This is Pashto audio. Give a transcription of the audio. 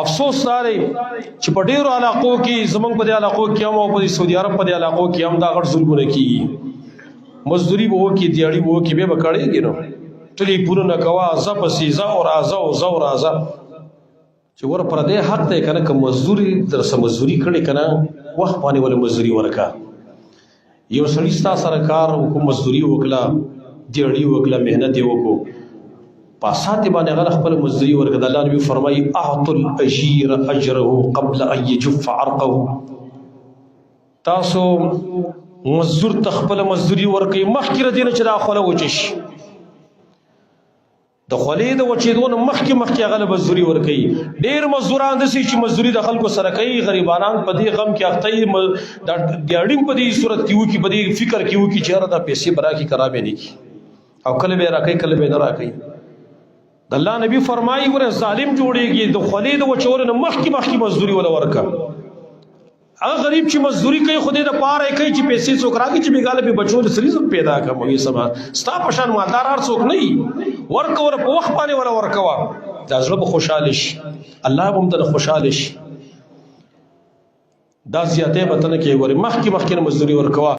افسوس داري چې په ډیرو علاقو کې زمونږ په دې علاقو کې هم او په سعودي عرب په دې علاقو کې هم دا غټ ظلمونه کیږي مزدوري به وکړي دیاړي به وکړي بیا به کړېږي نو ټلیفونونه کوه زه پسې زه او راځه او زه او راځه چې ور پر دې حق دی که نه که مزدوري در سره مزدوري کړې که نه وخت باندې ولې مزدوري ورکړه یو سړي ستا سره کار وکړو مزدوري وکړه دیاړي وکړه محنت یې وکړو په اساس باندې هغه خپل مزدوري ورکړه د الله نبي فرمایي اعطوا الاجیر اجره قبل ان یجف عرقه تاسو مزدور ته خپل مزدوري ورکړئ مخکې د دې نه چې دا خوله وچه شي د خولې د وچېدو نه مخکې هغه له مزدوري ورکوي ډېر مزدوران داسې چې مزدوري د خلکو سره کوي غریبانان په دې غم کې اخته وي د دیاړي په دې صورت کې وکړي په دې فکر کې وکړي چې یاره دا پیسې به راکړي که را به نه کړي او کله به یې راکوي کله به یې نه راکوي د الله نبي فرمایي ګوره ظالم جوړېږي د خولې د وچولو نه مخکې مزدوري وله ورکړه هغه غریب چې مزدوري کوي خو دې دپاره یې کوي چې پیسې څوک راکړي چې بېګاله بې بچو د رزق پیدا کړم هغې سبا ستا په شان مالدار هر څوک نه وي ورکه وله په وخت باندې وله ورکوه دا زړه به خوشحاله شي الله به هم دله خوشحاله شي دا زیاتې به ته نه کوې ګورې مخکې نه مزدوري ورکوه